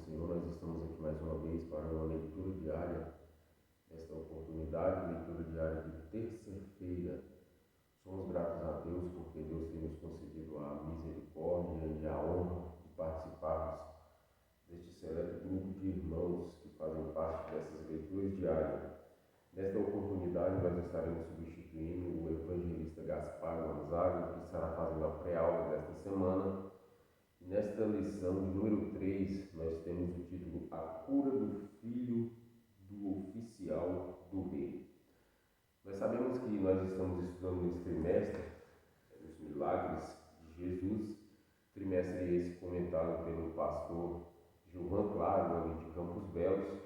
Senhor, nós estamos aqui mais uma vez para uma leitura diária. Nesta oportunidade, leitura diária de terça-feira. Somos gratos a Deus porque Deus tem nos concedido a misericórdia e a honra de participarmos deste seleto grupo de irmãos que fazem parte dessas leituras diárias. Nesta oportunidade, nós estaremos substituindo o evangelista Gaspar Gonzaga, que estará fazendo a pré-aula desta semana. Nesta lição de número 3, nós temos o título A Cura do Filho do Oficial do Rei. Nós sabemos que nós estamos estudando nesse trimestre os milagres de Jesus, trimestre esse comentado pelo pastor Gilvan Claro, ali de Campos Belos.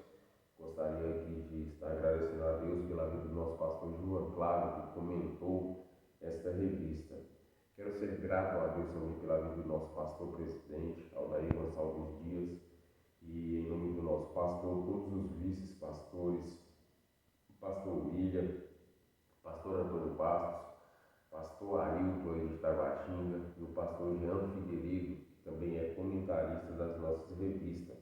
Gostaria aqui de estar agradecendo a Deus pela vida do nosso pastor Gilvan Claro, que comentou esta revista. Quero ser grato a Deus também pela vida do nosso pastor presidente, Aldair Gonçalves Dias, e em nome do nosso pastor, todos os vice-pastores, o pastor William, pastor Antônio Bastos, pastor Ailton aí de Taguatinga e o pastor Jean Figueiredo, que também é comentarista das nossas revistas.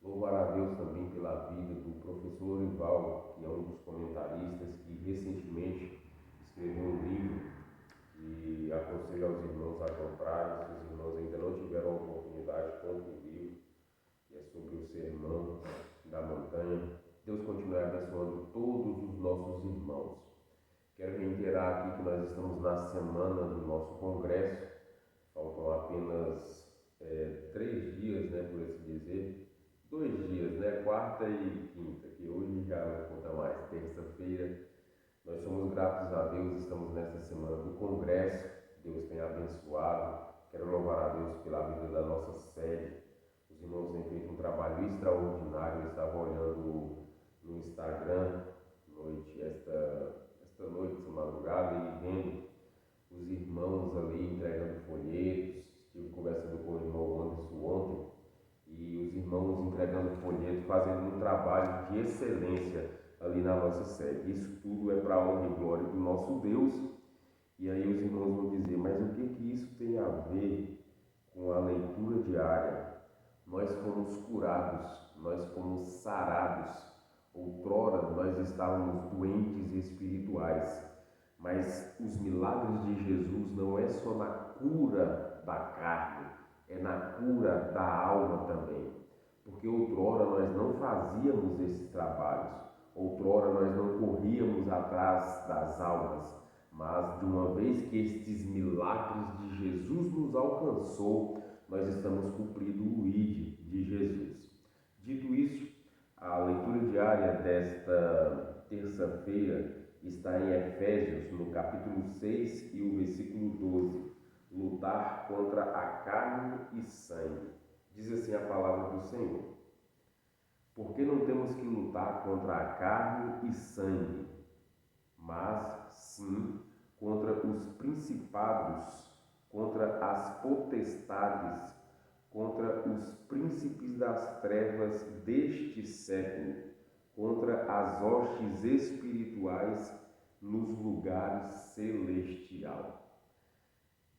Louvar a Deus também pela vida do professor Orival, que é um dos comentaristas que recentemente escreveu um livro e aconselho aos irmãos a comprarem, se os irmãos ainda não tiveram a oportunidade, compre o livro, que é sobre o sermão da montanha. Deus continue abençoando todos os nossos irmãos. Quero reiterar aqui que nós estamos na semana do nosso congresso, faltam apenas 3 dias, por assim dizer, 2 dias, quarta e quinta, que hoje já não conta mais, terça-feira. Nós somos gratos a Deus, estamos nessa semana do congresso, Deus tem abençoado. Quero louvar a Deus pela vida da nossa sede. Os irmãos têm feito um trabalho extraordinário. Eu estava olhando no Instagram esta noite, essa madrugada, e vendo os irmãos ali entregando folhetos. Estive conversando com o irmão Anderson ontem, e os irmãos entregando folhetos, fazendo um trabalho de excelência ali na nossa sede. Isso tudo é para a honra e glória do nosso Deus. E aí os irmãos vão dizer, mas o que isso tem a ver com a leitura diária? Nós fomos curados, nós fomos sarados. Outrora nós estávamos doentes espirituais, mas os milagres de Jesus não é só na cura da carne, é na cura da alma também. Porque outrora nós não fazíamos esses trabalhos, outrora nós não corríamos atrás das almas, mas de uma vez que estes milagres de Jesus nos alcançou, nós estamos cumprindo o ID de Jesus. Dito isso, a leitura diária desta terça-feira está em Efésios, no capítulo 6 e o versículo 12. Lutar contra a carne e sangue. Diz assim a palavra do Senhor. Porque não temos que lutar contra a carne e sangue, mas sim contra os principados, contra as potestades, contra os príncipes das trevas deste século, contra as hostes espirituais nos lugares celestiais.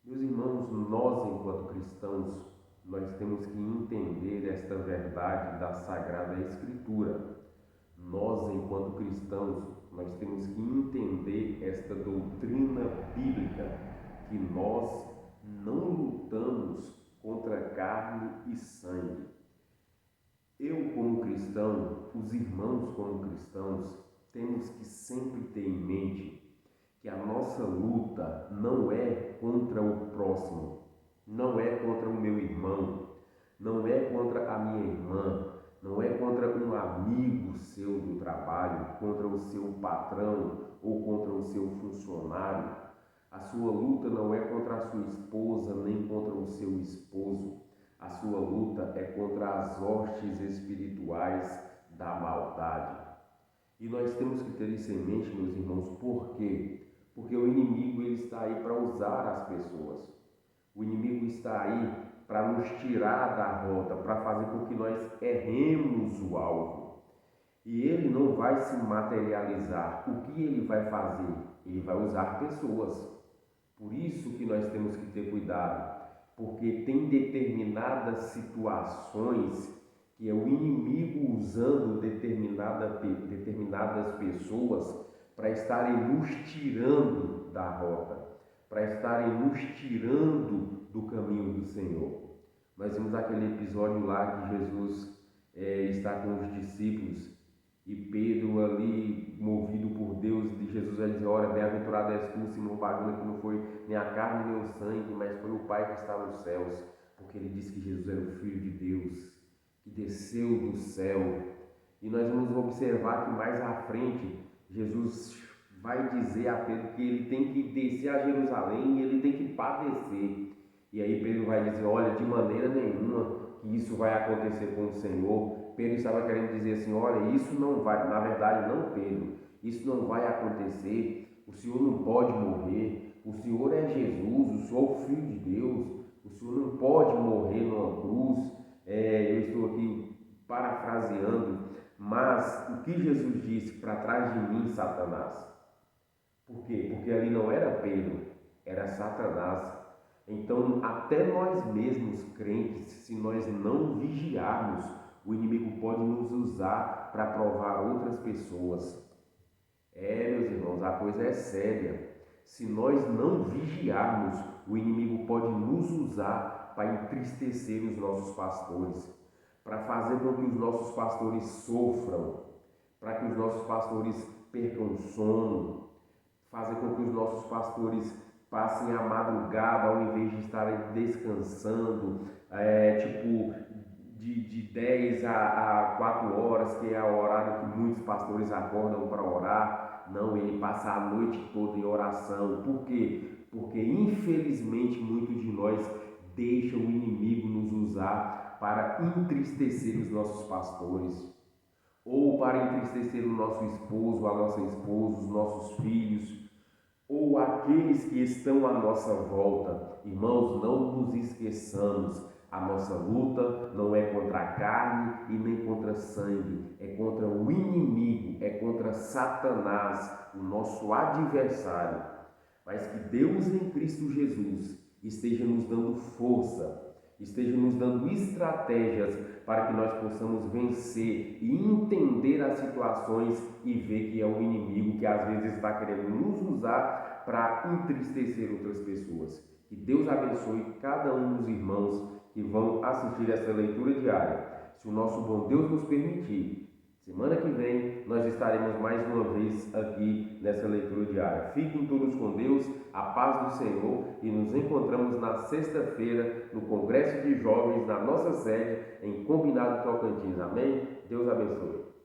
Meus irmãos, nós enquanto cristãos, nós temos que entender esta verdade da Sagrada Escritura. Nós, enquanto cristãos, nós temos que entender esta doutrina bíblica, que nós não lutamos contra carne e sangue. Eu, como cristão, os irmãos, como cristãos, temos que sempre ter em mente que a nossa luta não é contra o próximo, não é contra o meu irmão, não é contra a minha irmã, não é contra um amigo seu do trabalho, contra o seu patrão ou contra o seu funcionário. A sua luta não é contra a sua esposa nem contra o seu esposo. A sua luta é contra as hostes espirituais da maldade. E nós temos que ter isso em mente, meus irmãos, por quê? Porque o inimigo ele está aí para usar as pessoas. O inimigo está aí para nos tirar da rota, para fazer com que nós erremos o alvo. E ele não vai se materializar. O que ele vai fazer? Ele vai usar pessoas. Por isso que nós temos que ter cuidado, porque tem determinadas situações que é o inimigo usando determinadas pessoas para estarem nos tirando da rota, para estarem nos tirando do caminho do Senhor. Nós vimos aquele episódio lá que Jesus está com os discípulos e Pedro ali, movido por Deus, de Jesus vai dizer: olha, bem-aventurado és tu, Simão Barjona, que não foi nem a carne nem o sangue, mas foi o Pai que está nos céus, porque ele disse que Jesus era o Filho de Deus, que desceu do céu. E nós vamos observar que mais à frente, Jesus vai dizer a Pedro que ele tem que descer a Jerusalém e ele tem que padecer. E aí Pedro vai dizer: olha, de maneira nenhuma que isso vai acontecer com o Senhor. Pedro estava querendo dizer assim: olha, isso não vai, na verdade não, Pedro, isso não vai acontecer, o Senhor não pode morrer, o Senhor é Jesus, o Senhor é o Filho de Deus, o Senhor não pode morrer numa cruz. Eu estou aqui parafraseando, mas o que Jesus disse: para trás de mim, Satanás. Por quê? Porque ali não era Pedro, era Satanás. Então, até nós mesmos crentes, se nós não vigiarmos, o inimigo pode nos usar para provar outras pessoas. Meus irmãos, a coisa é séria. Se nós não vigiarmos, o inimigo pode nos usar para entristecer os nossos pastores, para fazer com que os nossos pastores sofram, para que os nossos pastores percam sono, fazer com que os nossos pastores passem a madrugada ao invés de estarem descansando, de 10 a 4 horas, que é o horário que muitos pastores acordam para orar. Não, ele passa a noite toda em oração. Por quê? Porque infelizmente muitos de nós deixam o inimigo nos usar para entristecer os nossos pastores, ou para entristecer o nosso esposo, a nossa esposa, os nossos filhos, ou aqueles que estão à nossa volta. Irmãos, não nos esqueçamos, a nossa luta não é contra a carne e nem contra sangue, é contra o inimigo, é contra Satanás, o nosso adversário. Mas que Deus em Cristo Jesus esteja nos dando força, esteja nos dando estratégias para que nós possamos vencer e entender as situações e ver que é o inimigo que às vezes está querendo nos usar para entristecer outras pessoas. Que Deus abençoe cada um dos irmãos que vão assistir essa leitura diária. Se o nosso bom Deus nos permitir, semana que vem nós estaremos mais uma vez aqui nessa leitura diária. Fiquem todos com Deus, a paz do Senhor, e nos encontramos na sexta-feira no Congresso de Jovens, na nossa sede em Combinado Tocantins. Amém? Deus abençoe.